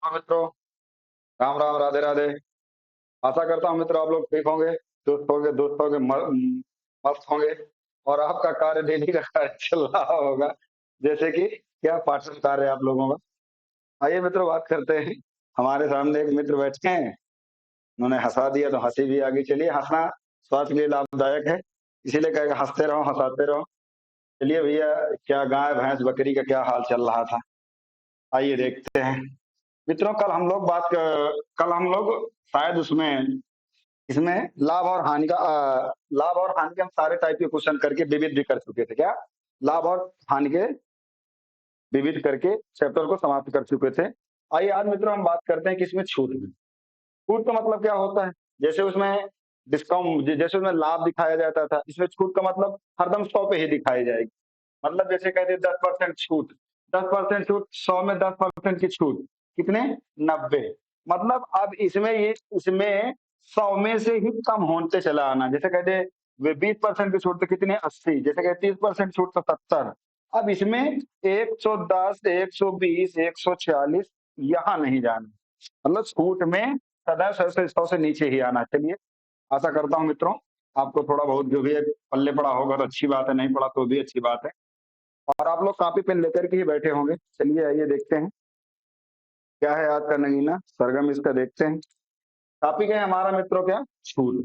हाँ मित्रों, राम राम, राधे राधे। आशा करता हूँ मित्रों आप लोग ठीक होंगे, दोस्त होंगे, मस्त होंगे। और आपका कार्य डेली का कार्य चल रहा होगा। जैसे कि क्या पाठन कार्य है आप लोगों का। आइए मित्रों बात करते हैं। हमारे सामने एक मित्र बैठे हैं, उन्होंने हंसा दिया तो हंसी भी आ गई। चलिए, हंसना स्वास्थ्य के लिए लाभदायक है, इसीलिए कहेगा हंसते रहो हंसाते रहो। चलिए भैया, क्या गाय भैंस बकरी का क्या हाल चल रहा था, आइए देखते हैं। मित्रों, कल हम लोग शायद उसमें इसमें लाभ और हानि का लाभ और हानि के हम सारे टाइप के क्वेश्चन करके विविध भी कर चुके थे क्या। लाभ और हानि के विविध करके चैप्टर को समाप्त कर चुके थे। आइए आज मित्रों हम बात करते हैं कि इसमें छूट में, छूट का मतलब क्या होता है। जैसे उसमें डिस्काउंट, जैसे उसमें लाभ दिखाया जाता था, इसमें छूट का मतलब हरदम 100 पे ही दिखाई जाएगी। मतलब जैसे कहते 10% छूट, 10% छूट, 100 में 10% की छूट कितने, 90। मतलब अब इसमें 100 में से ही कम होते चला आना। जैसे कहते वे 20% की छूट तो कितने, 80। जैसे कहते 30% छूट तो 70। अब इसमें 110, 120, 140 यहाँ नहीं जाना। मतलब छूट में सदैव 100 से नीचे ही आना। चलिए, आशा करता हूँ मित्रों आपको थोड़ा बहुत जो भी है पल्ले पड़ा होगा तो अच्छी बात है, नहीं पड़ा तो भी अच्छी बात है। और आप लोग कॉपी पेन लेकर के ही बैठे होंगे। चलिए आइए देखते हैं क्या है आज का नगीना सरगम, इसका देखते हैं। टॉपिक है हमारा मित्रों क्या, छूट।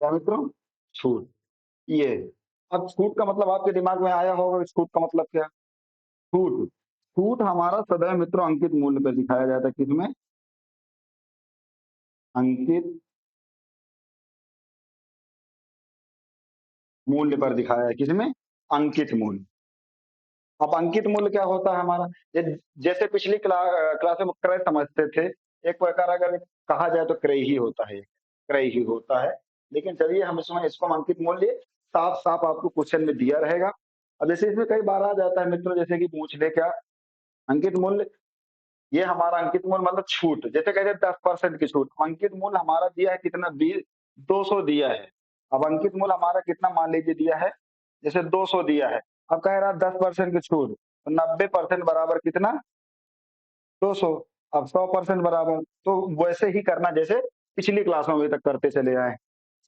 क्या मित्रों, छूट। ये अब छूट का मतलब आपके दिमाग में आया होगा, छूट का मतलब क्या। छूट, छूट हमारा सदैव मित्रों अंकित मूल्य पर दिखाया जाता है। किसमें, अंकित मूल्य पर दिखाया है। किसमें, अंकित मूल्य। अब अंकित मूल्य क्या होता है हमारा, जैसे पिछली क्लास में क्रय समझते थे। एक प्रकार अगर कहा जाए तो क्रय ही होता है, क्रय ही होता है। लेकिन चलिए हम इसमें इसको हम अंकित मूल्य साफ साफ आपको क्वेश्चन में दिया रहेगा। अब जैसे इसमें कई बार आ जाता है मित्रों, जैसे कि पूछ ले क्या, अंकित मूल्य। ये हमारा अंकित मूल्य मतलब छूट, जैसे कहते हैं 10% की छूट। अंकित मूल्य हमारा दिया है कितना, 200 दिया है। अब अंकित मूल्य हमारा कितना मान लीजिए दिया है, जैसे 200 दिया है। अब कह रहा 10% की छूट, तो 90% बराबर कितना, 200। अब 100% बराबर, तो वैसे ही करना जैसे पिछली क्लास में अभी तक करते चले आए।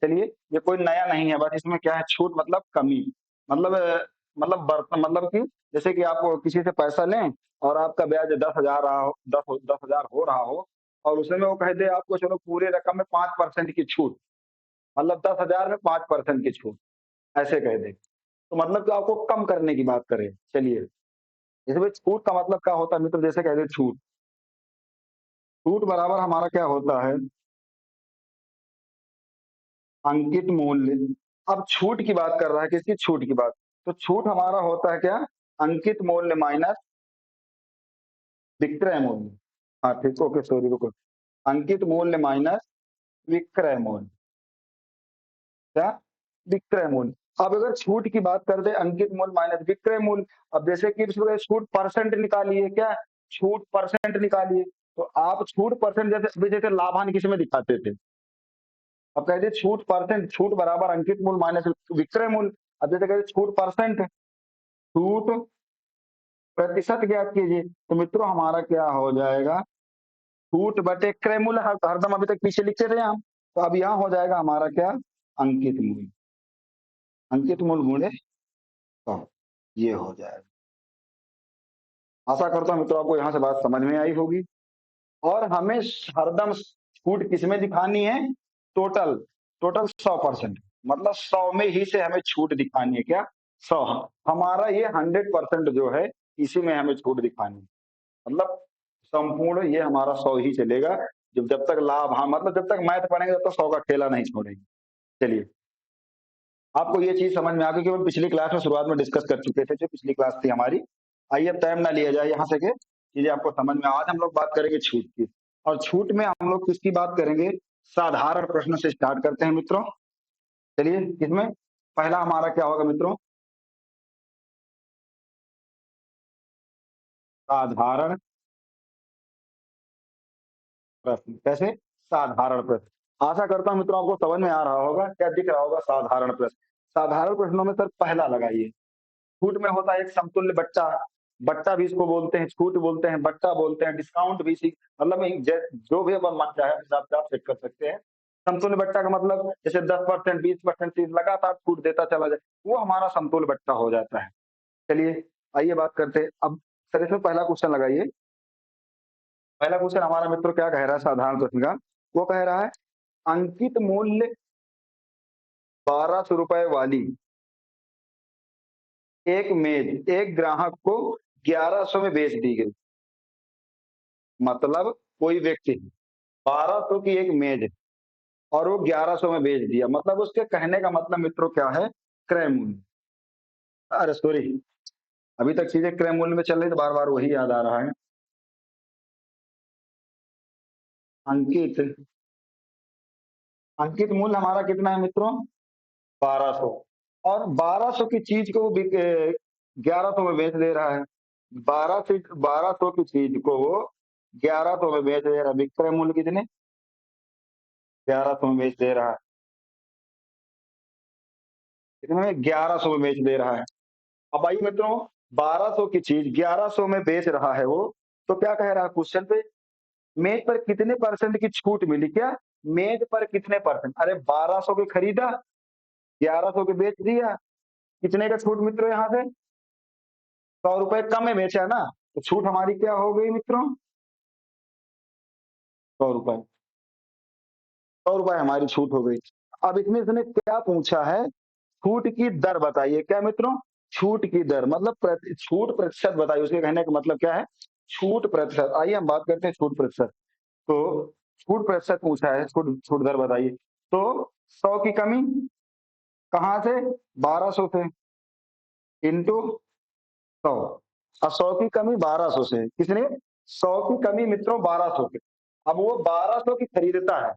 चलिए, ये कोई नया नहीं है, बस इसमें क्या है, छूट मतलब कमी। मतलब मतलब बर्तन, मतलब कि जैसे कि आप किसी से पैसा लें और आपका ब्याज 10,000 रहा हो, 10,000 हो रहा हो, और उसमें वो कह दे आपको चलो पूरे रकम में 5% की छूट, मतलब 10,000 में 5% की छूट, ऐसे कह दे, तो मतलब कि आपको कम करने की बात करें। चलिए, इसमें छूट का मतलब क्या होता है मित्र, जैसे कह दे छूट, छूट बराबर हमारा क्या होता है, अंकित मूल्य। अब छूट की बात कर रहा है, किसकी छूट की बात, तो छूट हमारा होता है क्या, अंकित मूल्य माइनस विक्रय मूल्य। हाँ ठीक, ओके सॉरी रुको, अंकित मूल्य माइनस विक्रय मूल्य। क्या, विक्रय मूल्य। अब अगर छूट की बात कर दे, अंकित मूल्य माइनस विक्रय मूल्य। अब जैसे कि इसमें छूट परसेंट निकालिए, क्या, छूट परसेंट निकालिए। तो आप छूट परसेंट, जैसे अभी जैसे लाभ हानि किसमें दिखाते थे। अब कहते छूट परसेंट, छूट बराबर अंकित मूल्य माइनस विक्रय मूल्य। अब जैसे कहते छूट परसेंट, छूट प्रतिशत ज्ञात कीजिए, तो मित्रों हमारा क्या हो जाएगा, छूट बटे क्रय मूल्य। हरदम अभी तक पीछे लिखते थे हम, तो अब यहाँ हो जाएगा हमारा क्या, अंकित मूल्य। अंकित मूल्य गुणे 100, ये हो जाएगा। आशा करता हूँ मित्रों आपको यहाँ से बात समझ में आई होगी। और हमें हरदम छूट किसमें दिखानी है, टोटल, टोटल 100%, मतलब 100 में ही से हमें छूट दिखानी है। क्या, 100। हमारा ये 100% जो है, इसी में हमें छूट दिखानी है। मतलब संपूर्ण ये हमारा 100 ही चलेगा। जब जब तक लाभ, हाँ मतलब जब तक मैथ पढ़ेंगे तब तक 100 का खेला नहीं छोड़ेंगे। चलिए, आपको ये चीज समझ में आ गई कि वो पिछली क्लास में शुरुआत में डिस्कस कर चुके थे, जो पिछली क्लास थी हमारी। आइए अब टाइम ना लिया जाए यहाँ से के चीजें आपको समझ में। आज हम लोग बात करेंगे छूट की, और छूट में हम लोग किसकी बात करेंगे, साधारण प्रश्न से स्टार्ट करते हैं मित्रों। चलिए, इसमें पहला हमारा क्या होगा मित्रों, साधारण प्रश्न। कैसे, साधारण प्रश्न। आशा करता हूं मित्रों आपको समझ में आ रहा होगा, क्या दिख रहा होगा, साधारण प्रश्न। साधारण प्रश्नों में सर पहला लगाइए, छूट में होता है एक समतुल्य बट्टा, बट्टा भी इसको बोलते हैं, छूट बोलते हैं, बट्टा बोलते हैं, डिस्काउंट भी इसी मतलब जो भी अपन मन चाहे उस हिसाब से आप सेट कर सकते हैं। समतुल्य बट्टा का मतलब जैसे 10%, 20% चीज लगातार छूट देता चला जाए, वो हमारा समतुल्य बट्टा हो जाता है। चलिए आइए बात करते हैं अब। सर इसमें पहला क्वेश्चन लगाइए। पहला क्वेश्चन हमारा मित्र क्या कह रहा है साधारण प्रश्न का, वो कह रहा है अंकित मूल्य 1200 रुपए वाली एक मेज एक ग्राहक को 1100 में बेच दी गई। मतलब कोई व्यक्ति 1200 की एक मेज है और वो 1100 में बेच दिया, मतलब उसके कहने का मतलब मित्रों क्या है, क्रय मूल्य। अरे सॉरी, अभी तक चीजें क्रय मूल्य में चल रही तो बार बार वही याद आ रहा है। अंकित अंकित मूल्य हमारा कितना है मित्रों, 1200। और 1200 की चीज को वो 1100 में बेच दे रहा है। 1200 की चीज को वो 1100 में बेच दे रहा है। विक्रय मूल्य कितने, 1100 में बेच दे रहा है। कितने में, 1100 में बेच दे रहा है। अब आइए मित्रों, 1200 की चीज 1100 में बेच रहा है वो, तो क्या कह रहा है क्वेश्चन पे, मेज पर कितने परसेंट की छूट मिली, क्या मेज पर कितने परसेंट। अरे 1200 की खरीदा, 1100 की बेच दिया, कितने का छूट मित्रों, यहाँ से 100 रुपए कम में बेचा ना, तो छूट हमारी क्या हो गई मित्रों, 100 रुपए। 100 रुपए हमारी छूट हो गई। अब इसमें इसने क्या पूछा है, छूट की दर बताइए। क्या मित्रों, छूट की दर मतलब छूट प्रतिशत बताइए। उसके कहने का मतलब क्या है, छूट प्रतिशत। आइए हम बात करते हैं छूट प्रतिशत। तो छूट प्रतिशत पूछा है, छूट छूट दर बताइए। तो 100 की कमी कहाँ से, 1200 से, इंटू 100। अब 100 की कमी 1200 से, किसने, 100 की कमी मित्रों 1200 से। अब वो 1200 की खरीदता है,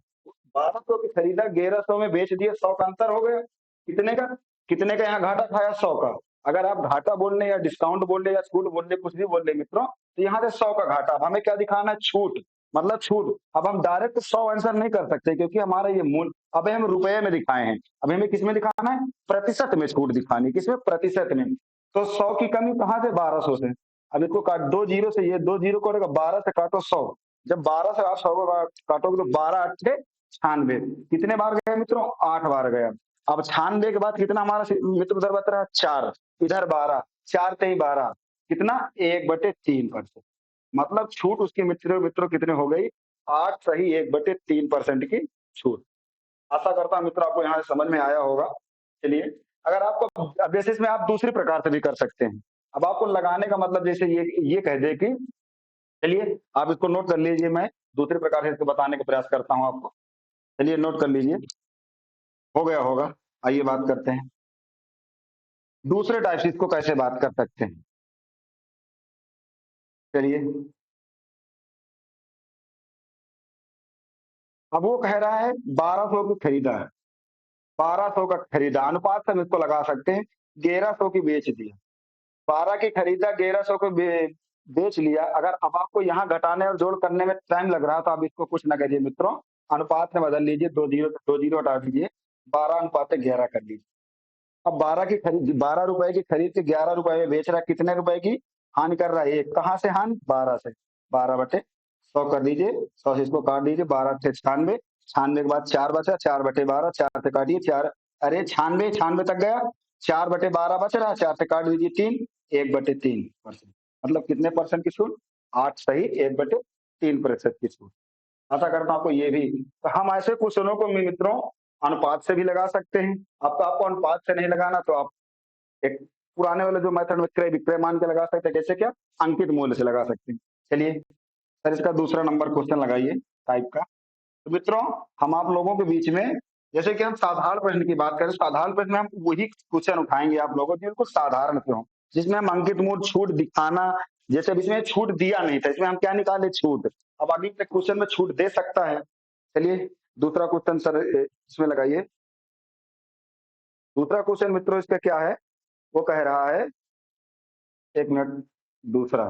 1200 की खरीदा, 1100 में बेच दिए, 100 का अंतर हो गया। कितने का, कितने का यहाँ घाटा खाया, 100 का। अगर आप घाटा बोल रहे या डिस्काउंट बोल रहे या छूट बोल रहे, कुछ भी बोल रहे मित्रों, तो यहाँ से 100 का घाटा। अब हमें क्या दिखाना है, छूट, मतलब छूट। अब हम डायरेक्ट 100 आंसर नहीं कर सकते क्योंकि हमारा ये मूल, अब हम रुपए में दिखाए हैं, अब हमें किस में दिखाना है, प्रतिशत में छूट दिखानी, किसमें, प्रतिशत में। तो 100 की कमी कहाँ से, 1200 से। अब इसको काट, 2 जीरो से, ये 2 जीरो को 12 से काटो 100। जब 12 से आप 100 को काटोगे तो 12 अट्ठे 96, कितने बार गया मित्रों, 8 बार गया। अब 96 के बाद कितना हमारा मित्र उधर बच रहा है, 4, इधर 12, 4 तेई 12, कितना, 1/3%। मतलब छूट उसकी मित्रों मित्रों कितने हो गई, 8 सही 1/3% की छूट। आशा करता हूँ मित्रों आपको यहाँ से समझ में आया होगा। चलिए, अगर आपको, अब जैसे इसमें आप दूसरे प्रकार से भी कर सकते हैं। अब आपको लगाने का मतलब जैसे ये कह दे कि, चलिए आप इसको नोट कर लीजिए, मैं दूसरे प्रकार से इसको बताने का प्रयास करता हूँ आपको। चलिए नोट कर लीजिए, हो गया होगा। आइए बात करते हैं दूसरे टाइप से इसको कैसे बात कर सकते हैं। चलिए, अब वो कह रहा है 1200 की खरीदा है, 1200 का खरीदा, अनुपात से हम इसको लगा सकते हैं, 1100 की बेच दिया। 12 की खरीदा, 1100 को बेच लिया। अगर अब आपको यहाँ घटाने और जोड़ करने में टाइम लग रहा है तो आप इसको कुछ ना करिए मित्रों, अनुपात में बदल लीजिए, 2 जीरो हटा दीजिए, 12:11 कर लीजिए। अब 12 की खरीद, 12 रुपए की खरीद के 11 रुपए में बेच रहा है, कितने रुपए की हानि कर रहा है, एक कहाँ से हानि, 12 से। 12/100 कर दीजिए, 100 से इसको काट दीजिए, 12 × 96, 96 के बाद 4 बचा, 4/12, 4 से काटिए, 4, अरे 96, 96 तक गया, 4/12 बच रहा है, 4 से काट दीजिए 3, 1/3%। मतलब कितने परसेंट की छूट, 8 सही 1/3% की छूट। आशा करता हूं आपको ये भी, तो हम ऐसे क्वेश्चनों को मित्रों अनुपात से भी लगा सकते हैं। अब तो आपको अनुपात से नहीं लगाना तो आप एक पुराने वाले जो मेथड में क्रय विक्रय मान के लगा सकते हैं, जैसे क्या, अंकित मूल्य से लगा सकते हैं। चलिए सर, इसका दूसरा नंबर क्वेश्चन लगाइए टाइप का। तो मित्रों, हम आप लोगों के बीच में, जैसे कि हम साधारण प्रश्न की बात करें, साधारण प्रश्न में हम वही क्वेश्चन उठाएंगे आप लोगों के, बिल्कुल साधारण से हो, जिसमें हम अंकित मूल्य छूट दिखाना, जैसे अब इसमें छूट दिया नहीं था, इसमें हम क्या निकाले, छूट। अब अगले क्वेश्चन में छूट दे सकता है। चलिए दूसरा क्वेश्चन सर इसमें लगाइए। दूसरा क्वेश्चन मित्रों इसका क्या है, वो कह रहा है, एक मिनट, दूसरा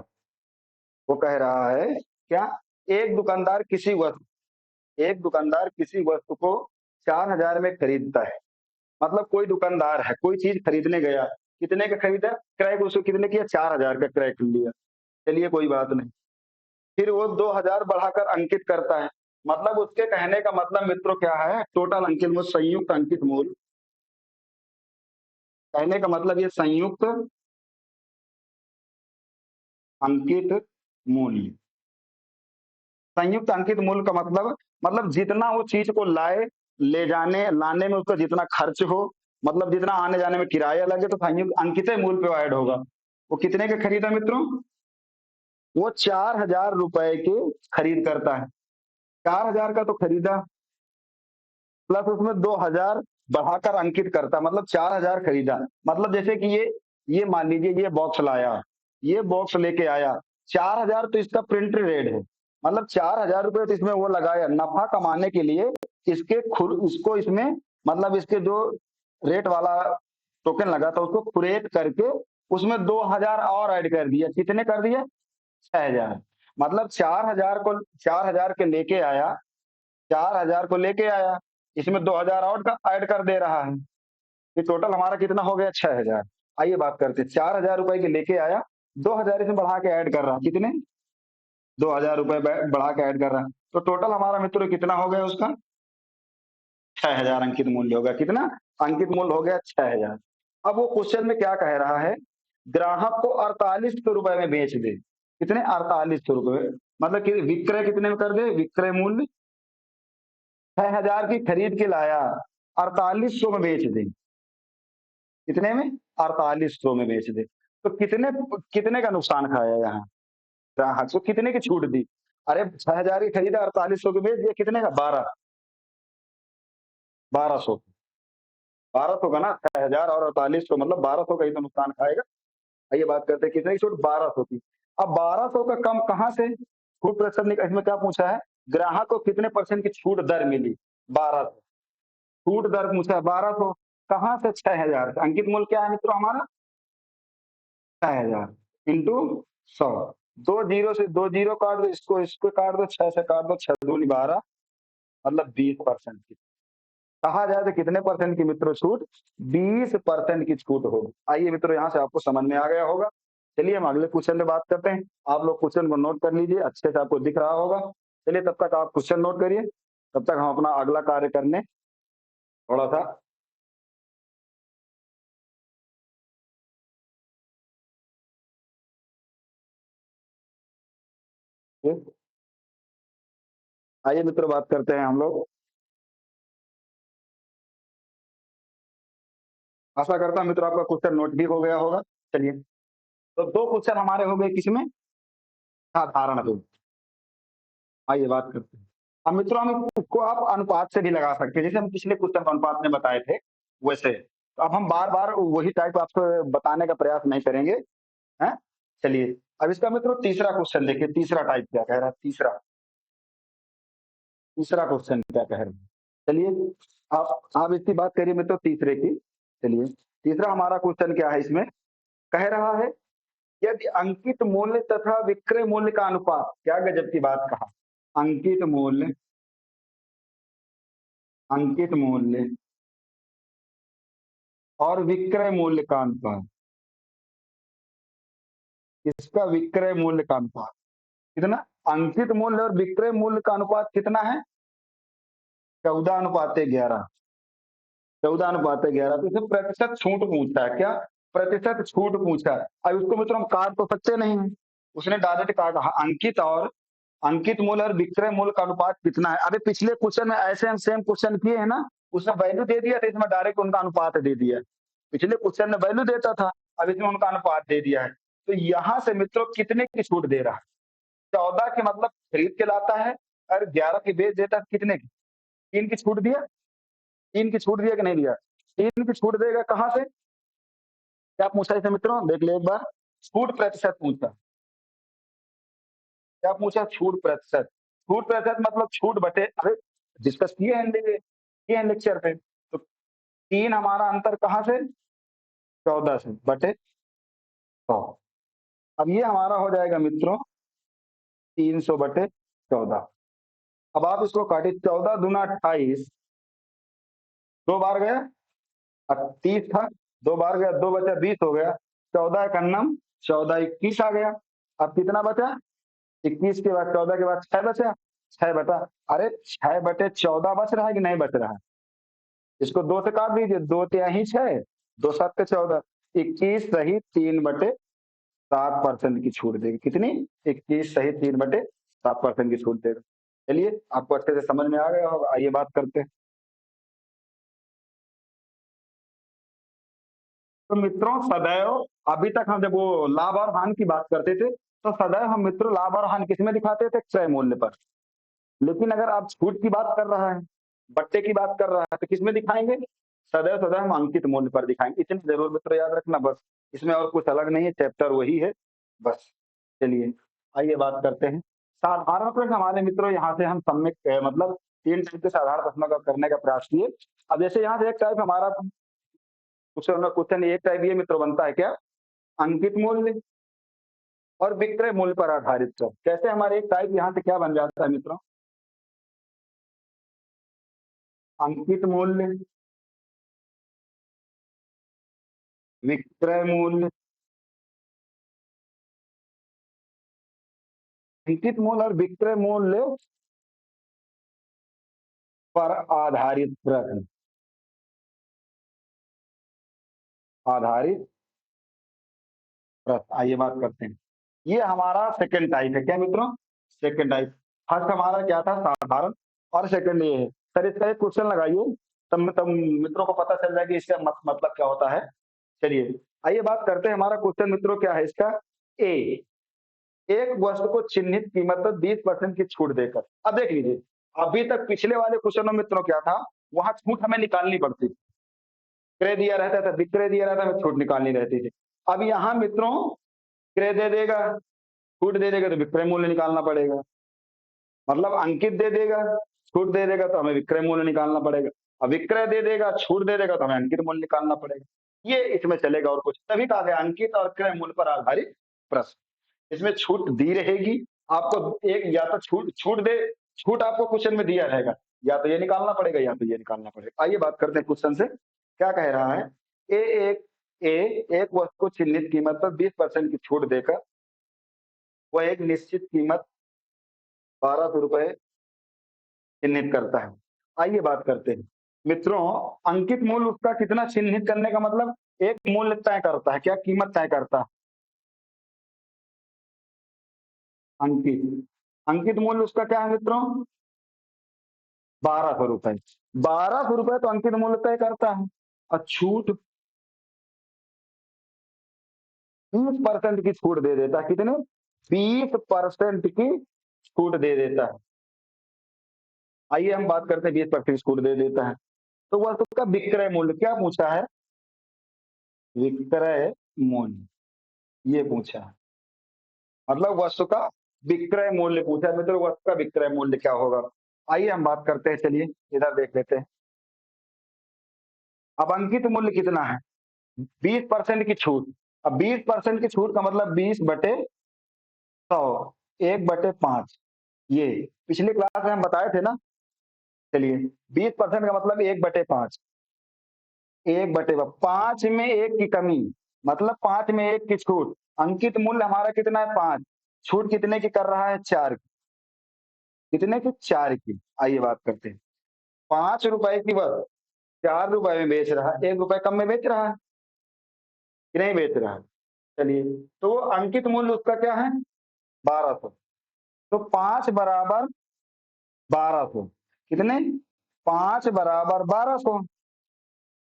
वो कह रहा है क्या, एक दुकानदार किसी वस्तु एक दुकानदार किसी वस्तु को 4000 में खरीदता है। मतलब कोई दुकानदार है, कोई चीज खरीदने गया, कितने का खरीदा, क्रय को उसको कितने किया, 4,000 का क्रय कर लिया। चलिए कोई बात नहीं। फिर वो 2,000 बढ़ाकर अंकित करता है। मतलब उसके कहने का मतलब मित्रों क्या है, टोटल अंकित मूल्य, संयुक्त अंकित मूल्य। कहने का मतलब ये संयुक्त अंकित मूल्य। संयुक्त अंकित मूल्य का मतलब जितना वो चीज को लाए, ले जाने लाने में उसका जितना खर्च हो, मतलब जितना आने जाने में किराया लगे, तो संयुक्त अंकित मूल्य पे ऐड होगा। वो कितने का खरीदा मित्रों, वो 4,000 रुपए के खरीद करता है। 4,000 का तो खरीदा, प्लस उसमें 2,000 बढ़ाकर अंकित करता, मतलब 4,000 खरीदा। मतलब जैसे कि ये मान लीजिए ये बॉक्स लाया, ये बॉक्स लेके आया, 4,000 तो इसका प्रिंट रेट है, मतलब 4,000 रुपए तो इसमें वो लगाया नफा कमाने के लिए। इसके खुद उसको इसमें, मतलब इसके जो रेट वाला टोकन लगा था उसको कुरेद करके उसमें 2,000 और ऐड कर दिया। कितने कर दिए, 6,000। मतलब 4,000 के लेके आया, 4,000 को लेके आया, इसमें 2,000 और का ऐड कर दे रहा है। ये टोटल हमारा कितना हो गया, 6,000। आइए बात करते हैं, 4,000 रुपए के लेके आया, 2,000 इसमें बढ़ा के ऐड कर रहा, कितने, 2,000 रुपए बढ़ा के ऐड कर रहा है। तो टोटल हमारा मित्रों कितना हो गया उसका, 6,000 अंकित मूल्य हो गया। कितना अंकित मूल्य हो गया, 6,000। अब वो क्वेश्चन में क्या कह रहा है, ग्राहक को 4800 रुपए में बेच दे। कितने, 4800 रुपए। मतलब कि विक्रय कितने में कर दे, विक्रय मूल्य 6,000 की खरीद के लाया, 4800 में बेच दे। कितने में, 4800 में बेच दे। तो कितने कितने का नुकसान खाया यहाँ, ग्राहक को कितने की छूट दी। अरे 6,000 की खरीदा, 4800 की बेच दिया, कितने का, 1200। 1200 का ना, 6,000 और 4800, मतलब 1200 का ही तो नुकसान खाएगा। आइए बात करते हैं कितने की छूट, 1200 की। अब 1200 का कम कहाँ से, छूट प्रतिशत इसमें क्या पूछा है, ग्राहक को कितने परसेंट की छूट दर मिली, 1200। छूट दर पूछा है 1200, कहाँ से, 6,000। अंकित मूल्य क्या है मित्रों हमारा, 6,000 इंटू 100। दो जीरो से दो जीरो काट दो, इसको इसको काट दो, 6 से काट दो, 6 दूनी 12, मतलब 20% की। कहा जाए तो कितने परसेंट की मित्रों छूट, 20% की छूट होगी। आइए मित्रों यहाँ से आपको समझ में आ गया होगा। चलिए हम अगले क्वेश्चन में बात करते हैं। आप लोग क्वेश्चन को नोट कर लीजिए, अच्छे से आपको दिख रहा होगा। चलिए तब तक आप क्वेश्चन नोट करिए, तब तक हम अपना अगला कार्य करने थोड़ा सा। आइए मित्रों बात करते हैं हम लोग। आशा करता हूँ मित्रों आपका क्वेश्चन नोट भी हो गया होगा। चलिए, तो दो क्वेश्चन हमारे हो गए, किसमें, साधारण तो। आइए बात करते हैं। अब मित्रों हम इसको आप अनुपात से भी लगा सकते हैं, जैसे हम पिछले क्वेश्चन अनुपात में बताए थे वैसे। तो अब हम बार बार वही टाइप आपको बताने का प्रयास नहीं करेंगे, हैं। चलिए, अब इसका मित्रों तीसरा क्वेश्चन देखिए, तीसरा टाइप क्या कह रहा है, तीसरा तीसरा क्वेश्चन क्या कह रहा है। चलिए, आप इसकी बात करिए मित्रों, तीसरे की। चलिए, तीसरा हमारा क्वेश्चन क्या है, इसमें कह रहा है, यदि अंकित मूल्य तथा विक्रय मूल्य का अनुपात, क्या गजब की बात कहा, अंकित मूल्य, अंकित मूल्य और विक्रय मूल्य का अनुपात, इसका विक्रय मूल्य का अनुपात कितना, अंकित मूल्य और विक्रय मूल्य का अनुपात कितना है, 14:11। 14:11। तो इसे प्रतिशत छूट पूछता है, क्या, प्रतिशत छूट पूछा है। अब इसको मित्रों हम काट तो सकते नहीं है, उसने डायरेक्ट काटा, अंकित मूल्य और विक्रय मूल्य का अनुपात कितना है। अरे पिछले क्वेश्चन में ऐसे हम सेम क्वेश्चन किए हैं ना, उसमें वैल्यू दे दिया था, इसमें डायरेक्ट उनका अनुपात दे दिया है। पिछले क्वेश्चन में वैल्यू देता था, अब इसमें उनका अनुपात दे दिया है। तो यहाँ से मित्रों कितने की छूट दे रहा है, 14 की, मतलब खरीद के लाता है, और 11 की बेच देता है, कितने की, 3 की छूट दिया, 3 की छूट दिया कि नहीं दिया, 3 की छूट देगा। कहाँ से, क्या पूछा इसे मित्रों, देख ले एक बार, छूट प्रतिशत पूछा। क्या पूछा, छूट प्रतिशत। छूट प्रतिशत मतलब छूट बटे, अरे डिस्कस किए हैं लेक्चर पे। तो 3 हमारा अंतर कहाँ से, 14 से, बटे 100। अब ये हमारा हो जाएगा मित्रों 300 बटे 14। अब आप इसको काटिए, 14 दूना 28, 2 बार गया, और 30 था, दो बार गया, दो बचा 20 हो गया। 14 एक अन्नम, 14 21 आ गया। अब कितना बचा? 21 के बाद 14 के बाद 6 बचा। 6 बटा, अरे 6/14 बच रहा है कि नहीं बच रहा है? इसको 2 से काट दीजिए, 2 तिया ही 6, 2 7 के 14, 21 सही 3/7% की छूट देगी। कितनी? 21 सही 3/7% की छूट देगा। चलिए, आपको अच्छे से समझ में आ गया होगा। आइए बात करते हैं। तो मित्रों सदैव, अभी तक हम जब वो लाभ और हानि की बात करते थे, तो सदैव हम मित्रों लाभ और हानि किसमें दिखाते थे? क्रय मूल्य पर। लेकिन अगर आप छूट की बात कर रहा है, बट्टे की बात कर रहा है, तो किसमें दिखाएंगे? सदैव सदैव हम अंकित मूल्य पर दिखाएंगे। इतनी जरूर मित्र याद रखना बस। इसमें और कुछ अलग नहीं है, चैप्टर वही है बस। चलिए, आइए बात करते हैं। साधारण प्रश्न हमारे मित्रों यहाँ से हम सम्यक मतलब 3 टाइप के साधारण प्रश्नों का करने का प्रयास किए। अब जैसे यहाँ से एक टाइप हमारा क्वेश्चन क्वेश्चन एक टाइप ये मित्रों बनता है क्या? अंकित मूल्य और विक्रय मूल्य पर आधारित है। कैसे हमारे एक टाइप यहाँ से क्या बन जाता है मित्रों? अंकित मूल्य, विक्रय मूल्य, अंकित मूल्य और विक्रय मूल्य पर आधारित प्रश्न। आधारित प्रश्न, आइए बात करते हैं। ये हमारा सेकंड टाइप है। क्या मित्रों? Second type. फर्स्ट हमारा क्या था? साधारण। और सेकंड ये है। सर इसका एक क्वेश्चन लगाइए, तब मित्रों को पता चल जाए कि इसका मतलब क्या होता है। चलिए, आइए बात करते हैं। हमारा क्वेश्चन मित्रों क्या है इसका? ए, एक वस्तु को चिन्हित कीमत पर 20% की छूट देकर। अब देख लीजिए, अभी तक पिछले वाले क्वेश्चनों मित्रों क्या था? वहां छूट हमें निकालनी पड़ती थी। क्रय दिया रहता था, विक्रय दिया रहता, हमें छूट निकालनी रहती थी। अब यहाँ मित्रों क्रय दे देगा, छूट दे देगा, तो विक्रय मूल्य निकालना पड़ेगा। मतलब अंकित दे देगा, छूट दे देगा, तो हमें विक्रय मूल्य निकालना पड़ेगा। अब विक्रय दे देगा, छूट दे देगा, तो हमें अंकित मूल्य निकालना पड़ेगा। ये इसमें चलेगा और कुछ। तभी कहा गया अंकित और क्रय मूल्य पर आधारित प्रश्न। इसमें छूट दी रहेगी आपको। एक या तो छूट दे, छूट आपको क्वेश्चन में दिया रहेगा, या तो ये निकालना पड़ेगा या तो ये निकालना पड़ेगा। आइए बात करते हैं क्वेश्चन से। क्या कह रहा है? ए एक ए एक वस्तु को चिन्हित कीमत पर 20% की छूट देकर वह एक निश्चित कीमत 1200 रुपए चिन्हित करता है। आइए बात करते हैं मित्रों। अंकित मूल्य उसका कितना चिन्हित करने का मतलब? एक मूल्य तय करता है। क्या कीमत तय करता है? अंकित, अंकित मूल्य उसका क्या है मित्रों? 1200 रुपए। 1200 रुपए तो अंकित मूल्य तय करता है। और छूट 20% की छूट दे देता है। कितने? 20% की छूट दे देता है। आइए हम बात करते हैं, 20% छूट दे देता है तो वह उसका विक्रय मूल्य क्या पूछा है? विक्रय मूल्य ये पूछा है। मतलब वस्तु का विक्रय मूल्य पूछा है मित्रों। वस्तु का विक्रय मूल्य क्या होगा? आइए हम बात करते हैं। चलिए इधर देख लेते हैं। अब अंकित मूल्य कितना है? 20% की छूट। अब 20% की छूट का मतलब 20/100, 1/5। ये पिछली क्लास में हम बताए थे ना। चलिए, 20% का मतलब 1/5। 1/5 में एक की कमी, मतलब 5 में एक की छूट। अंकित मूल्य हमारा कितना है? 5। छूट कितने की कर रहा है? 4 की। कितने की? 4 की। आइए बात करते हैं। 5 रुपए की वस्तु 4 रुपए में बेच रहा है, 1 रुपए कम में बेच रहा है कि नहीं बेच रहा है? चलिए, तो अंकित मूल्य उसका क्या है? 1200। तो 5 = 1200। कितने? 5 = 1200।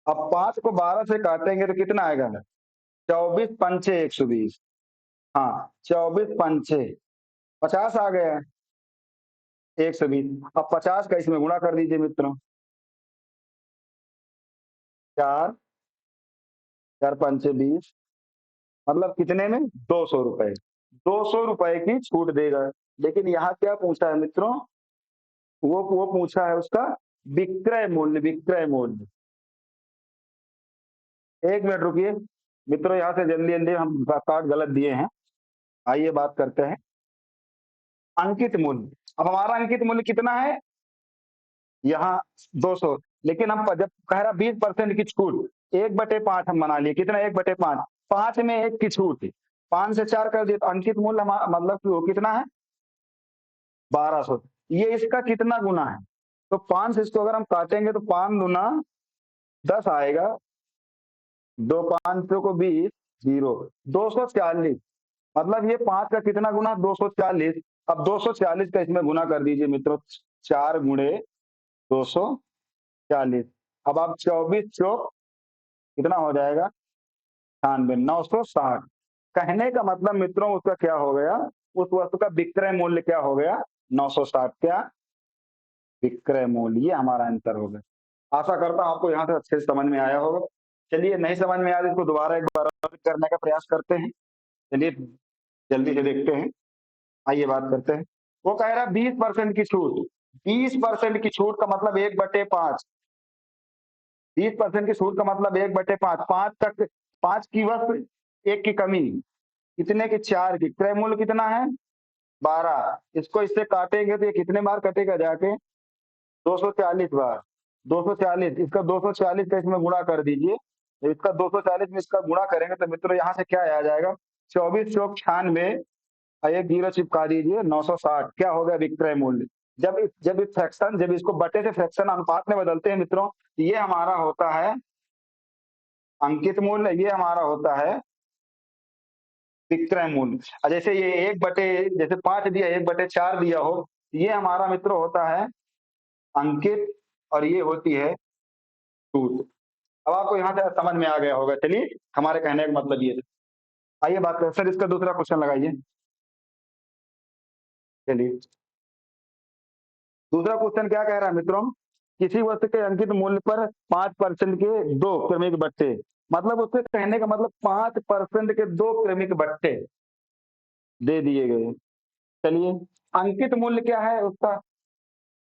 अब 5 को 12 से काटेंगे तो कितना आएगा? 24 पंचे 120। हाँ, 24 पंचे 50 आ गया। 120। अब 50 का इसमें गुणा कर दीजिए मित्रों। 4, 4 पंचे 20, मतलब कितने में? 200 रुपए। 200 रुपए की छूट देगा। लेकिन यहाँ क्या पूछा है मित्रों? वो पूछा है उसका विक्रय मूल्य। विक्रय मूल्य। 1 मिनट रुकिए मित्रों, यहाँ से जल्दी जल्दी हम कार्ड गलत दिए हैं। आइए बात करते हैं अंकित मूल्य। अब हमारा अंकित मूल्य कितना है? यहाँ 200। लेकिन हम जब कह रहा 20% की छूट, 1/5 हम बना लिए, कितना 1/5, 5 में 1 की छूट, 5 से 4 कर दिए तो अंकित मूल्य मतलब कि वो कितना है 1200। ये इसका कितना गुना है, तो 5 से इसको अगर हम काटेंगे तो 5 दूना 10 आएगा, 2 5 को 20, 0, 240। मतलब ये 5 का कितना गुना 240। अब 240 का इसमें गुना कर दीजिए मित्रों, 4 गुणे 240। अब आप 24 चौक कितना हो जाएगा 98, 960। कहने का मतलब मित्रों उसका क्या हो गया, उस वस्तु का विक्रय मूल्य क्या हो गया 960, क्या विक्रय मूल्य, ये हमारा आंसर हो गया। आशा करता हूं आपको यहाँ से अच्छे से समझ में आया होगा। चलिए नहीं समझ में आया तो इसको दोबारा एक बार करने का प्रयास करते हैं। चलिए जल्दी से देखते हैं, आइए बात करते हैं। वो कह रहा है 20% की छूट, 20% की छूट का मतलब 1/5, 20% की छूट का मतलब 1/5, 5 तक 5 की वस्तु 1 की कमी, कितने की 4 की, क्रय मूल्य कितना है 12। इसको इससे काटेंगे तो ये कितने बार कटेगा जाके 240 बार, 240, इसका 240 का इसमें गुणा कर दीजिए, तो इसका 240 में इसका गुणा करेंगे तो मित्रों यहाँ से क्या आ जाएगा 24 चौक 96, एक जीरो चिपका दीजिए 960, क्या हो गया विक्रय मूल्य। जब इस फ्रैक्शन, जब इसको बटे से फ्रैक्शन अनुपात में बदलते हैं मित्रों, ये हमारा होता है अंकित मूल्य, ये हमारा होता है विक्रय मूल्य। और जैसे ये 1 बटे, जैसे 5 दिया 1/4 दिया हो, ये हमारा मित्रों होता है अंकित, और ये होती है छूट। अब आपको यहाँ से समझ में आ गया होगा। चलिए हमारे कहने का मतलब ये था। आइए बात करें सर, इसका दूसरा क्वेश्चन लगाइए। चलिए दूसरा क्वेश्चन क्या कह रहा है मित्रों, किसी वस्तु के अंकित मूल्य पर 5% के 2 क्रमिक बट्टे, मतलब उसके कहने का मतलब 5% के 2 क्रमिक बट्टे दे दिए गए। चलिए अंकित मूल्य क्या है उसका,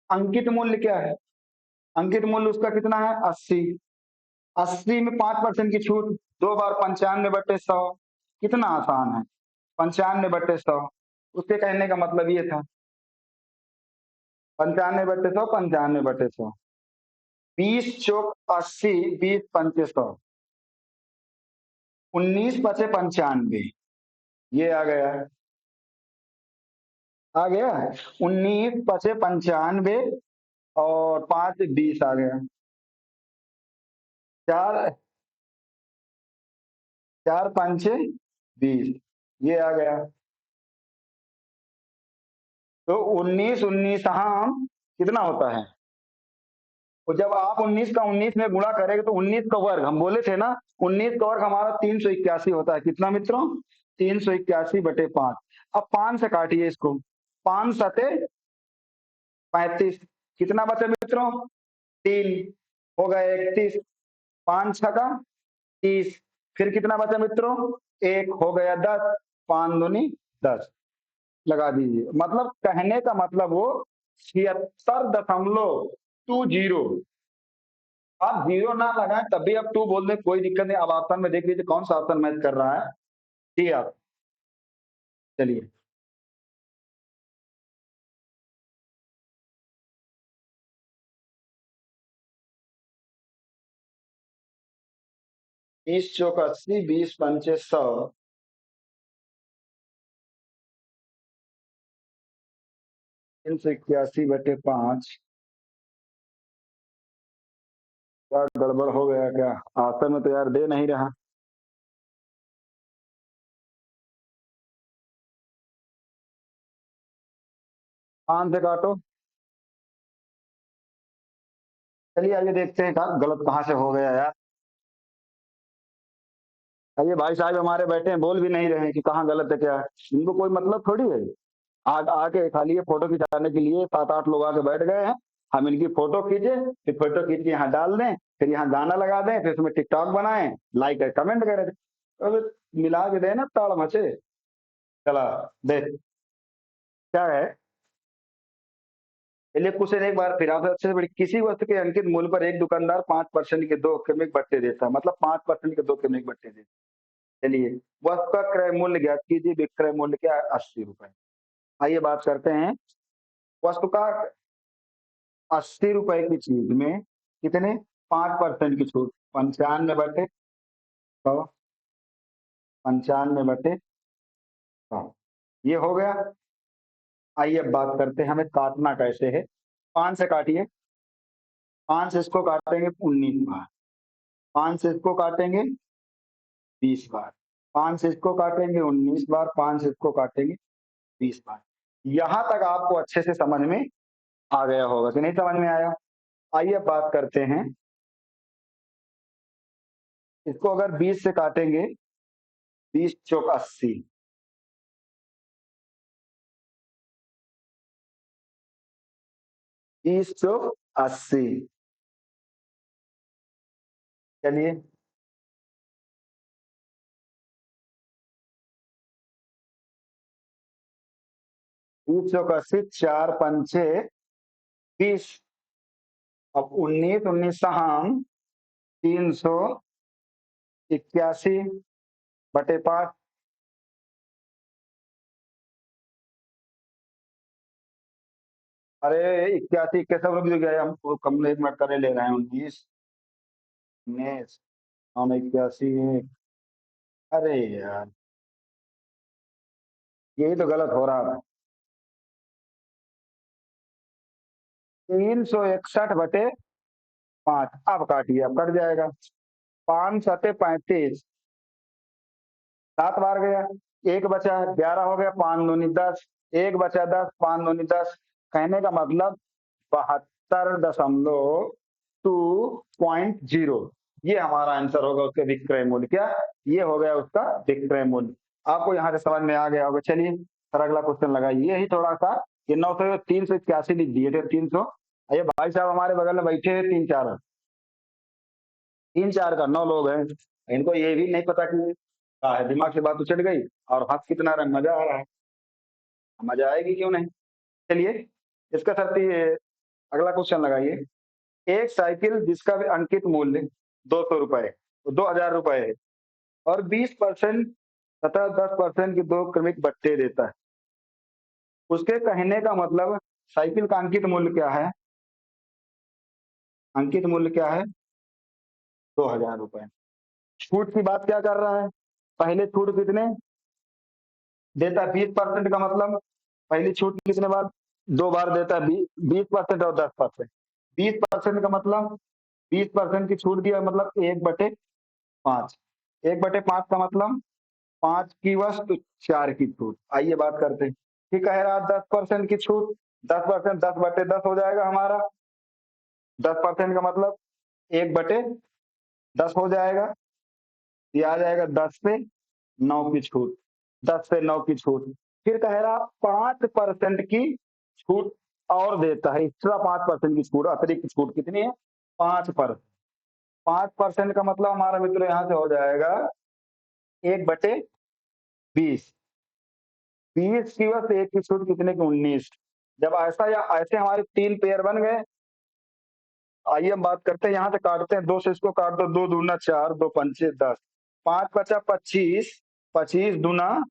अंकित मूल्य क्या है, अंकित मूल्य उसका कितना है 80, 80 में 5% की छूट, 2 बार 95/100, कितना आसान है 95/100। उसके कहने का मतलब ये था 95/100, 95/100, 20 चौक 80, 20 पंचे 100, 19 पचे 95, ये आ गया 19 पचे 95, और 5 20 आ गया, चार 4 पंचे 20, ये आ गया। तो 19 19 हम कितना होता है, और जब आप 19 का 19 में गुणा करेंगे तो 19 का वर्ग, हम बोले थे ना 19 का वर्ग हमारा 381 होता है, कितना मित्रों 381/5। अब 5 से काटिए इसको, 5 सते 35, कितना बचे मित्रों 3, हो गए 31, 5 छका 30, फिर कितना बचा मित्रों 1, हो गया 10, 5 दूनी 10, लगा दीजिए। मतलब कहने का मतलब वो 76.20, आप जीरो ना लगाएं तब भी आप 2 बोल दें कोई दिक्कत नहीं। अब ऑप्शन में देख लीजिए कौन सा ऑप्शन मैच कर रहा है, ठीक है आप। चलिए 20 चौक 80, 20 पंचे 100, 381/5, क्या गड़बड़ हो गया क्या, ऑप्शन में तो यार दे नहीं रहा। 5 से काटो, चलिए आइए देखते हैं कहाँ गलत कहाँ से हो गया यार। ये भाई साहब हमारे बैठे हैं, बोल भी नहीं रहे हैं कि कहाँ गलत है क्या है, इनको कोई मतलब थोड़ी है। आके खाली ये फोटो खिंचाने के लिए 7 8 लोग आके बैठ गए हैं, हम इनकी फोटो खींचे, फिर फोटो खींच के यहाँ डाल दें, फिर यहाँ गाना लगा दें, फिर उसमें टिकटॉक बनाएं, लाइक कमेंट करें। अब मिला के दें ना ताड़ मचे। चला देख क्या है, चलिए क्वेश्चन एक बार फिर आपसे अच्छे से पढ़िए। किसी वस्तु के अंकित मूल्य पर एक दुकानदार 5% के 2 क्रमिक बट्टे देता है, मतलब 5% के 2 क्रमिक बट्टे देता है। चलिए वस्तु का क्रय मूल्य ज्ञात कीजिए, विक्रय मूल्य क्या है 80 रुपए। आइए बात करते हैं, वस्तु का 80 रुपए की चीज में कितने 5% की छूट, 95/100, 95/100, ये हो गया। आइए अब बात करते हैं हमें काटना कैसे है। 5 से काटिए। 5 से इसको काटेंगे 19 बार, 5 से इसको काटेंगे 20 बार, 5 से इसको काटेंगे 19 बार, 5 से इसको काटेंगे 20 बार। यहां तक आपको अच्छे से समझ में आ गया होगा कि नहीं समझ में आया। आइए अब बात करते हैं, इसको अगर 20 से काटेंगे, 20 चौक 80, 20 चौक 80। चलिए, 20 चौक 80, 4 पंचे 20। अब 19, 19 हम 381/5। अरे 81 कैसे रुक गया, हम तो कम एक मिनट करे ले रहे हैं। 19, 19 हम 81, अरे यार यही तो गलत हो रहा था। 361/5, अब काटिए, अब कट जाएगा। 5 7 35, 7 बार गया, एक बचा, 11 हो गया, 5 दूनी 10, एक बचा 10, 5 दूनी 10। कहने का मतलब 72.20, ये हमारा आंसर होगा उसके विक्रय मूल्य। क्या, ये हो गया उसका विक्रय मूल्य। आपको यहाँ से समझ में आ गया होगा। चलिए सर अगला क्वेश्चन लगाइए। यही थोड़ा सा, ये 900 381 लिख दिए थे, 300। ये भाई साहब हमारे बगल में बैठे हैं, 3 4, 3 4 का 9 लोग हैं। इनको ये भी नहीं पता कि क्या है, दिमाग से बात उछट गई और हंस कितना रहा, मजा आ रहा है। मजा आएगी क्यों नहीं। चलिए इसका सर अगला क्वेश्चन लगाइए। एक साइकिल जिसका भी अंकित मूल्य 200 रुपए, 2000 रुपए है, और 20% तथा 10% की दो क्रमिक बट्टे देता है। उसके कहने का मतलब साइकिल का अंकित मूल्य क्या है, अंकित मूल्य क्या है, 2000 रुपए। छूट की बात क्या कर रहा है, पहले छूट कितने देता है, 20% का मतलब पहली छूट कितने बार, 2 बार देता है, 20% और 10%। 20% का मतलब 20% की छूट दिया, मतलब 1/5। 1/5 का मतलब 5 की वस्तु 4 की छूट। आइए बात करते हैं कि कह रहा 10% की छूट, 10%, 10/10 हो जाएगा हमारा। 10% का मतलब 1/10 हो जाएगा। ये आ जाएगा 10 से 9 की छूट, 10 से 9 की छूट। फिर कह रहा 5% की छूट और देता है, एक्स्ट्रा 5% की छूट, अतिरिक्त छूट कितनी है, 5%। 5% का मतलब हमारा मित्र यहाँ से हो जाएगा 1/20। 20 की वजह से 1 की छूट कितने की, 19। जब ऐसा या ऐसे हमारे 3 पेयर बन गए। आइए हम बात करते हैं, यहाँ से काटते हैं, 2 से इसको काट दो, 2 दूना 4, 2 पंचे 10, 5 बचा 25, 25 दूना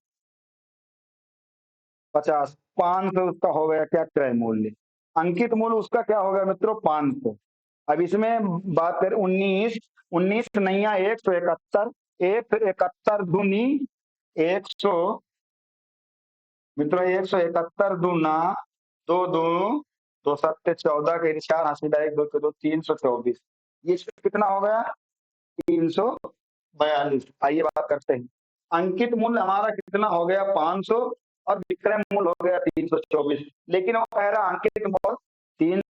50, 500 उसका हो गया क्या, क्रय मूल्य। अंकित मूल्य उसका क्या हो गया मित्रों, 500। अब इसमें बात करें 19, 19 नैया 171, 171 दूनी 100, मित्रों 171 दूना 2 2, 2 7 14 के 4 हासिल 1 2 के 2, 324। ये कितना हो गया, 342। आइए बात करते हैं, अंकित मूल्य हमारा कितना हो गया, 500, और विक्रय मूल्य हो गया 324। लेकिन वो कह रहा अंकित मूल्य तीन,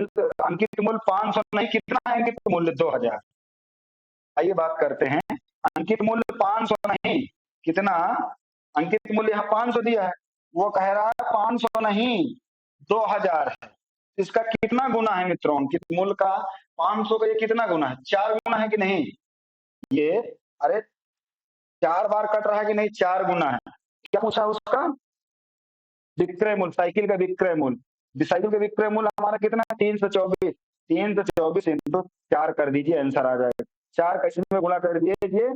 अंकित मूल्य 500 नहीं, कितना है अंकित मूल्य, 2000। आइए बात करते हैं, अंकित मूल्य 500 नहीं, कितना, अंकित मूल्य यहाँ 500 दिया है, वो कह रहा है 500 नहीं 2000 है। इसका कितना गुना है मित्रों, अंकित मूल्य का 500 का ये कितना गुना है, 4 गुना है कि नहीं। ये, अरे 4 बार कट रहा है कि नहीं, 4 गुना है। क्या पूछा उसका, विक्रय मूल्य, साइकिल का विक्रय मूल्य। साइकिल का विक्रय मूल्य हमारा कितना है, 324। 324 इंटू 4 कर दीजिए, आंसर आ जाएगा। 4 का इसमें गुणा कर दीजिए,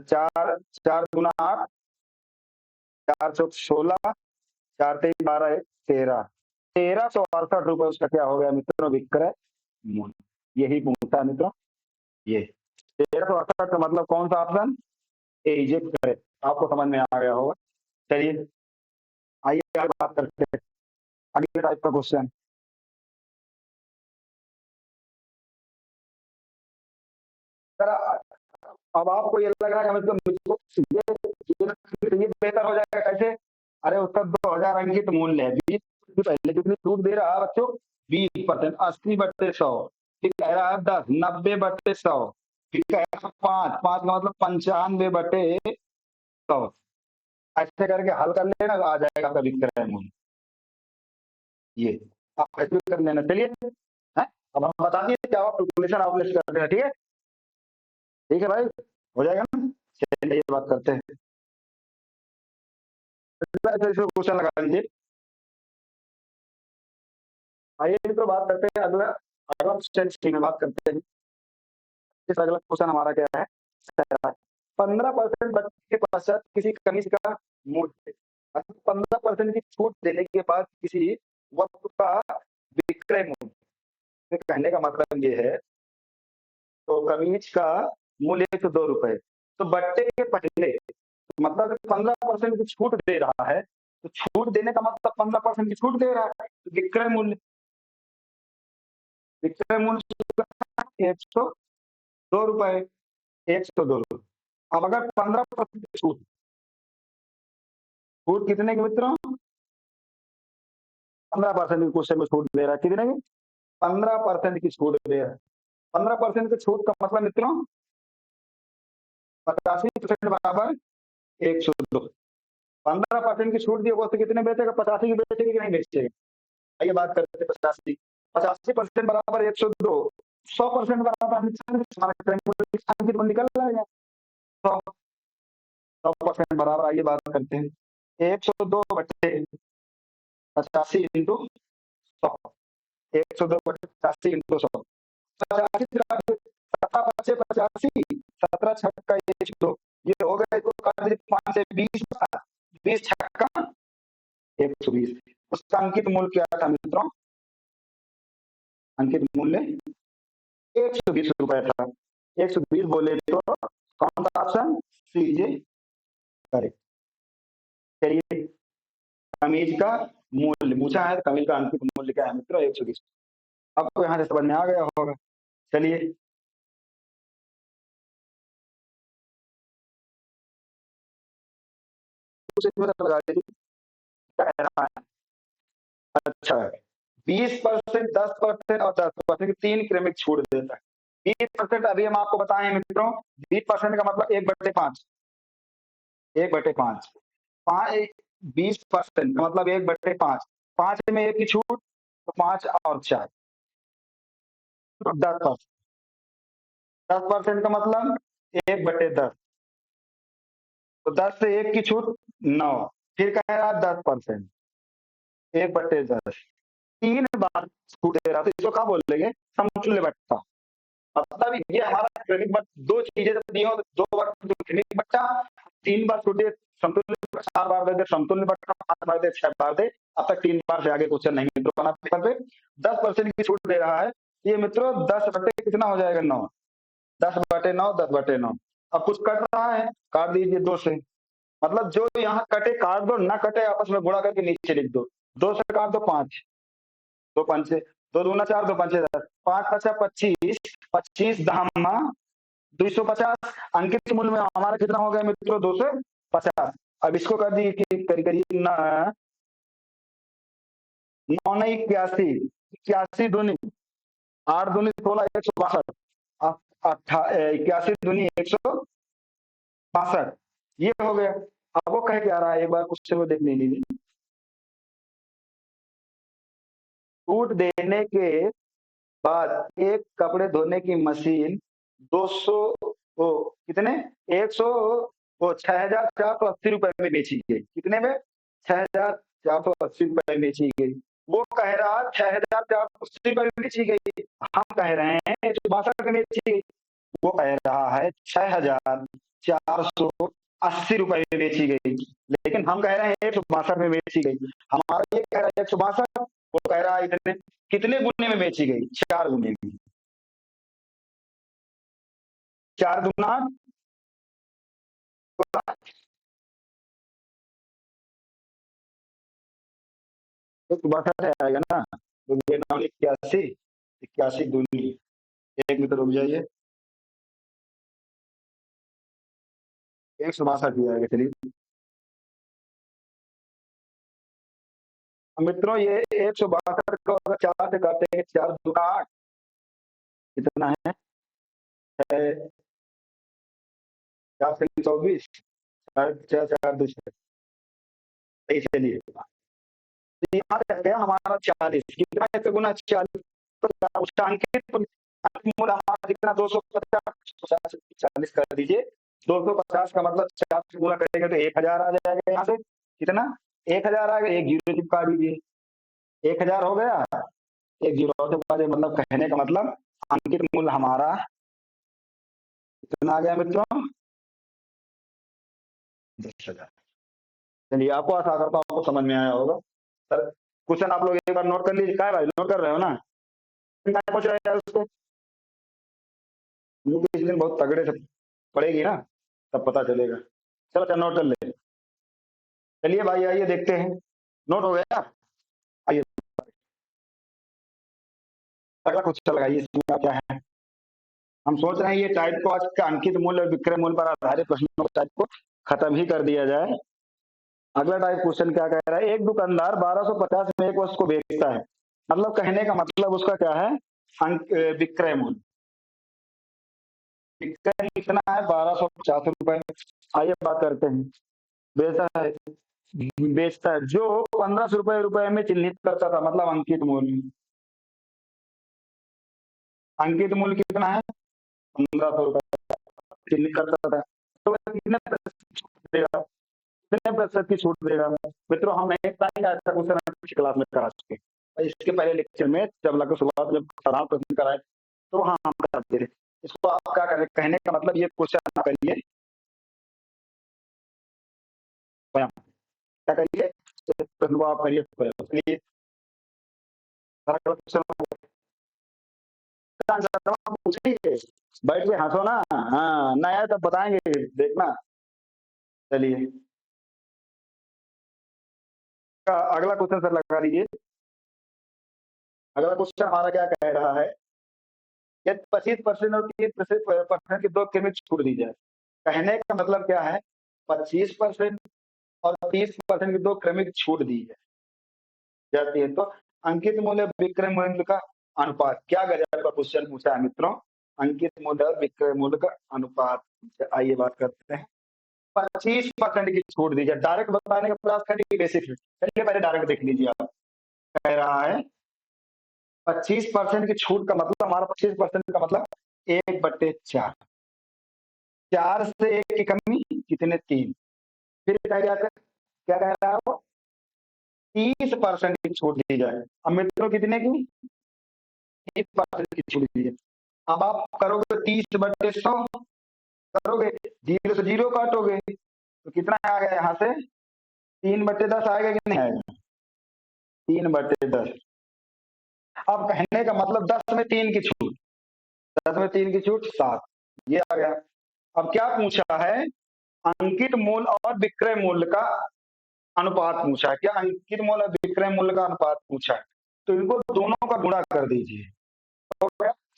4, 4 गुना 8, 4 चौक 16, 4 3 12 13, 1368 रुपए उसका क्या हो गया मित्रों, विक्रय मूल्य। यही पूछा मित्रों। ये 1368 का मतलब कौन सा ऑप्शन? A is correct. आपको समझ में आ गया होगा। चलिए आइए आगे बात करते हैं अगले टाइप का क्वेश्चन। अब आपको ये लग रहा है मतलब मुझको ये बेहतर हो जाएगा कैसे? अरे उसका 2000 अंकित मूल्य है, 20 पहले कितनी छूट दे रहा है बच्चों? 20%। 80/100। फिर कह रहा है 10, 90/100। फिर कह रहा है 5, 5 का मतलब 95/100। ऐसे करके हल कर लेना, आ जाएगा आपका विक्रय मूल्य। ये आप ऐसे कर लेना। चलिए है, अब हम बता दिए क्या कैलकुलेशन आप लिस्ट कर देना। ठीक है, ठीक है भाई, हो जाएगा ना? चलिए ये बात करते हैं। क्वेश्चन लगा लीजिए। आइए तो बात करते हैं अगला। अगला क्वेश्चन में बात करते हैं। इस अगला क्वेश्चन हमारा क्या है? 15% बचत के पश्चात किसी कमीज का मूल्य, 15% की छूट देने के बाद किसी वस्तु का विक्रय मूल्य। कहने का मतलब ये है, तो कमीज का मूल्य तो 2 रुपए, तो बट्टे के पहले मतलब 15% की छूट दे रहा है, तो छूट देने का मतलब 15% की छूट दे रहा है, तो विक्रय मूल्य 102 रुपए। 102 रुपए। अब अगर 15% की छूट, छूट कितने के मित्रों? 15% की क्वेश्चन में छूट दे रहा है, कितने की? 15% की छूट दे रहा है। 15% की छूट का मतलब मित्रों 85% बराबर 102। 15% की छूट दी वस्तु कितने बेचेगा? 85 की बेचेगी कि नहीं बेचेगी? आइए बात करते हैं 85। 85% बराबर 102। 100% बराबर निकल जाएगा। 100% बराबर, आइए बात करते हैं 102/85 इंटू 100। 102/85 इंटू 100। 85, 17 छक्का 102, ये हो गया। इसको काट दीजिए 5 से 20, 20 छक्का 120। उसका अंकित मूल्य क्या था मित्रों? अंकित मूल्य 120 रुपए था। 120 बोले तो कौन सा ऑप्शन? C correct. चलिए, कमीज का मूल्य पूछा है, कमीज का अंकित मूल्य क्या है मित्रों? 120। आपको यहाँ से समझ में आ गया होगा। चलिए लगा दीजिए क्या कह रहा है। अच्छा, 20%, 10% और 10% की 3 क्रमिक छूट देता है। 20% अभी हम आपको बताएं मित्रों, 20% का मतलब 1/5। 1/5, 20% का मतलब 1/5। 5 में 1 की छूट, तो 5 और 4, तो 10%। 10% का मतलब 1/10, तो 10 से 1 की छूट 9। फिर कह रहा 10%, 1/10, 3 बार छूट दे रहा, तो इसको क्या बोलेंगे? समतुल्य बट्टा। मतलब ये हमारा क्रेडिट बट, दो चीजें जब दी हो तो 2 बार क्रेडिट बट्टा, 3 बार छूटे समतुल्य बट्टा, 4 बार दे दे समतुल्य बट्टा, 5 बार दे, 6 बार दे। अब तक 3 बार से आगे क्वेश्चन नहीं मित्रों बना पेपर पे। 10% की छूट दे रहा है, ये मित्रों 10 बटे कितना हो जाएगा? 9। 10/9, 10/9। अब कुछ कट रहा है, काट दीजिए 2 से। मतलब जो यहाँ कटे काट दो, ना कटे आपस में गुणा करके नीचे लिख दो। 2 से काट दो 5, 2 पंचे, 2 दूना 4, 2 पंचे 10, 5 5 25, 25 250। अंकित मूल्य में हमारा कितना हो गया मित्रों? 250। अब इसको कर दी कि करीब 9 9 81, 81 दूनी 8 दूनी 16, 162। 81 दूनी 162, ये हो गया। अब वो कह क्या रहा है, एक बार क्वेश्चन को देख लीजिए। छूट देने के बाद एक कपड़े धोने की मशीन 200, वो कितने, 100, वो 6,480 रुपए में बेची गई। कितने में? 6,480 रुपए में बेची गई। वो कह रहा 6,480 रुपए में बेची गई, हम कह रहे हैं 162 में बेची गई। वो कह रहा है 6,480 रुपए में बेची गई, लेकिन हम कह रहे हैं 162 में बेची गई। हमारा ये कह रहा है 162, वो कह रहा है इतने। कितने गुने में बेची गई? 4 गुने में। 4 दूना 62 आएगा ना। तो 81, 81 दूनी, एक मिनट रुक जाइए। 162 ही आएगा, चलिए। मित्रों ये 162 को अगर 4 से काटेंगे, 4 दूना 8, कितना है? 4 से 24, 4 4 4 2, चलिए। तो यहाँ पे आ गया हमारा 40, कितना है गुना 40, तो उसका अंकित मूल हमारा कितना? 250, 40 कर दीजिए। 250 का मतलब 4 से गुना करेंगे तो 1000 आ जाएगा। यहाँ से कितना? 1000 आ गया, एक जीरो चिपका दीजिए। 1000 हो गया, एक जीरो और चिपका दीजिए। मतलब कहने का मतलब अंकित मूल हमारा कितना आ गया मित्रों? 10,000। चलिए, आपको आशा करता हूँ आपको समझ में आया होगा। सर क्वेश्चन आप लोग एक बार नोट कर लीजिए। क्या है भाई, नोट कर रहे हो ना? पूछ रहे हैं उसको, इस दिन बहुत तगड़े से पड़ेगी ना, तब पता चलेगा। चलो अच्छा, नोट कर ले। चलिए भाई, आइए देखते हैं। नोट हो गया? आइए अगला क्वेश्चन लगाइए। इसमें क्या है? हम सोच रहे हैं ये टाइप को आज का अंकित मूल्य और विक्रय मूल्य पर आधारित प्रश्नों को टाइप को खत्म ही कर दिया जाए। अगला टाइप क्वेश्चन क्या कह रहा है? एक दुकानदार 1250 में एक वस्तु को बेचता है। मतलब कहने का मतलब उसका क्या है? विक्रय मूल्य। विक्रय कितना है? 1250 रुपए। आइए बात करते हैं। बेचता है, बेचता है जो 1500 रुपए में चिन्हित करता था, मतलब अंकित मूल्य। अंकित मूल्य कितना है? 1500 रुपए चिन्हित करता था। तो वह कितने प्रतिशत छूट देगा? कितने प्रतिशत की छूट देगा? मित्रों हम नहीं बताएंगे, ऐसा क्वेश्चन हम पिछली क्लास में करा चुके हैं। इसके पहले लेक्चर में जब लगभग शुरुआत जब साधारण प्रश्न कराए तो हाँ हम कराते थे। इसको आप क्या करें? कहने का मतलब ये क्वेश्चन करिए, क्या करिए? प्रश्न को आप करिए स्वयं। पूछेंगे, बैठ के हंसो ना। हाँ, ना आया तब बताएंगे, देखना। चलिए अगला क्वेश्चन सर लगा दीजिए। अगला क्वेश्चन हमारा क्या कह रहा है? यदि 25% और 30% की दो कीमत छूट दी जाए। कहने का मतलब क्या है? 25% और 30% की दो क्रमिक छूट दी जाती है तो अंकित मूल्य विक्रय मूल्य का अनुपात क्या? गजब का क्वेश्चन पूछा है मित्रों। अंकित मूल्य और विक्रय मूल्य का अनुपात। आइए बात करते हैं। 25% की छूट दी जाए, डायरेक्ट बताने का प्रयास करिए, बेसिक। चलिए पहले डायरेक्ट देख लीजिए। आप कह रहा है 25% की छूट का मतलब हमारा 25% का मतलब 1/4। 4 से 1 की कमी कितने? 3। फिर क्या कह रहा है वो? 30% की छूट दी जाए। अब मित्रों कितने की? 30% की छूट दी जाए। अब आप करोगे 30/100, करोगे जीरो से जीरो काटोगे तो कितना आ गया? यहाँ से 3/10 आएगा कि नहीं आएगा? 3/10। अब कहने का मतलब 10 में 3 की छूट, 10 में 3 की छूट 7, ये आ गया। अब क्या पूछा है? अंकित मूल्य और विक्रय मूल्य का अनुपात पूछा है। क्या अंकित मूल्य और विक्रय मूल्य का अनुपात पूछा है? तो इनको दोनों का गुणा कर दीजिए। तो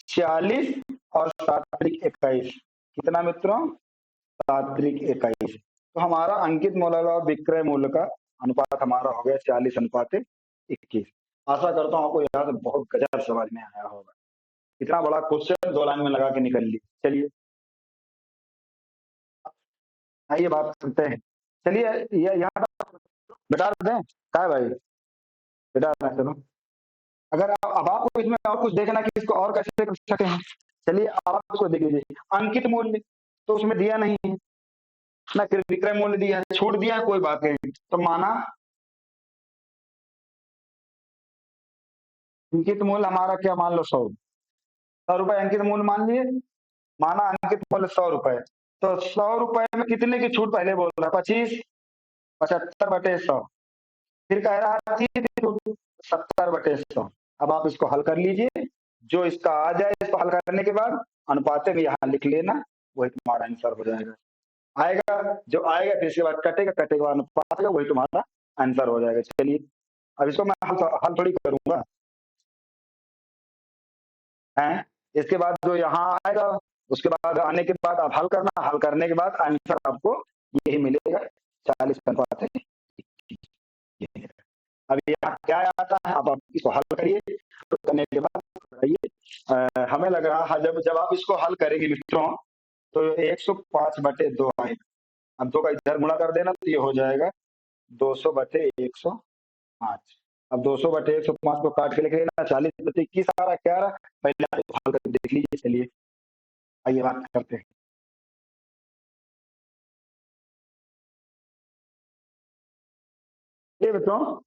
40 और 7×21, कितना मित्रों? 7×21। तो हमारा अंकित मूल्य और विक्रय मूल्य का अनुपात हमारा हो गया 40:21। आशा करता हूँ आपको यहाँ से बहुत गजब समझ में आया होगा। इतना बड़ा क्वेश्चन 2 लाइन में लगा के निकल ली। चलिए आइए बात करते हैं। चलिए ये यहाँ बता दें क्या है भाई, बता दें चलो। अगर अब आपको इसमें और कुछ देखना कि इसको और कैसे कर सकते हैं, चलिए आप इसको देख लीजिए। अंकित मूल्य तो उसमें दिया नहीं है ना, फिर विक्रय मूल्य दिया है, छूट दिया है, कोई बात नहीं। तो माना अंकित मूल्य हमारा क्या? मान लो 100, 100 रुपए अंकित मूल्य मान लिए। माना अंकित मूल्य 100 रुपए, तो 100 रुपए में कितने की छूट पहले बोल रहा है? 25, 75/100। फिर कह रहा है 70/100। अब आप इसको हल कर लीजिए, जो इसका आ जाए इसको हल करने के बाद अनुपाते में यहाँ लिख लेना, वही तुम्हारा आंसर हो जाएगा। आएगा जो आएगा, फिर इसके बाद कटेगा, कटेगा के बाद अनुपात आएगा, वही तुम्हारा आंसर हो जाएगा। चलिए अब इसको मैं हल थोड़ी करूंगा है। इसके बाद जो यहाँ आएगा, उसके बाद आने के बाद आप हल करना, हल करने के बाद आंसर आपको यही मिलेगा, 40 है। अब यहाँ क्या आता है, आप इसको हल करिए, तो करने के बाद बताइए। हमें लग रहा है जब जब आप इसको हल करेंगे मित्रों, तो 105/2 आएगा। अब 2 का इधर गुणा कर देना, तो ये हो जाएगा 200/105। अब 200/105 को काट के लिख लेना, 40/21 आ रहा, क्या आ रहा, पहले आप इसको हल करके देख लीजिए। चलिए आइए बात करते हैं। ये मित्रों,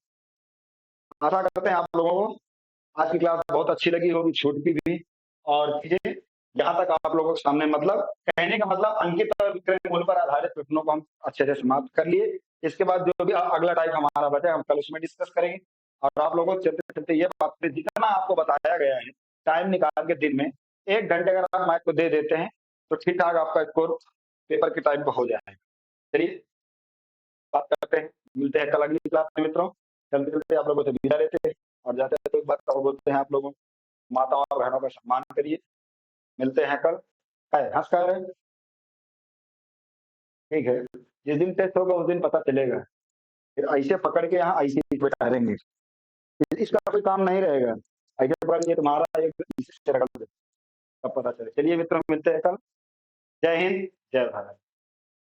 आशा करते हैं आप लोगों को आज की क्लास बहुत अच्छी लगी होगी, छूटती भी। और चीजें यहाँ तक आप लोगों के सामने, मतलब कहने का मतलब अंकित और विक्रय मूल्य पर आधारित प्रश्नों को हम अच्छे से समाप्त कर लिए। इसके बाद जो भी अगला टाइप हमारा बचा, हम कल उसमें डिस्कस करेंगे। और आप लोगों को चलते चलते ये बात, जितना आपको बताया गया है, टाइम निकाल के दिन में 1 घंटे अगर आप माइक को दे देते हैं, तो ठीक ठाक आपका स्कोर पेपर के टाइम पर हो जाएगा। चलिए बात करते हैं, मिलते हैं कल अगली क्लास में मित्रों। चलते चलते आप लोगों से विदा लेते हैं, और जाते हैं तो एक बात और बोलते हैं आप लोगों, माताओं और बहनों का सम्मान करिए। मिलते हैं कल। है हंस कर, ठीक है। जिस दिन टेस्ट होगा उस दिन पता चलेगा, फिर ऐसे पकड़ के यहाँ ऐसे ही ठहरेंगे, इसका कोई काम नहीं रहेगा। ऐसे पकड़ के तुम्हारा एक इसी से रगड़ दे, तब पता चले। चलिए मित्रों, मिलते हैं कल। जय हिंद, जय भारत।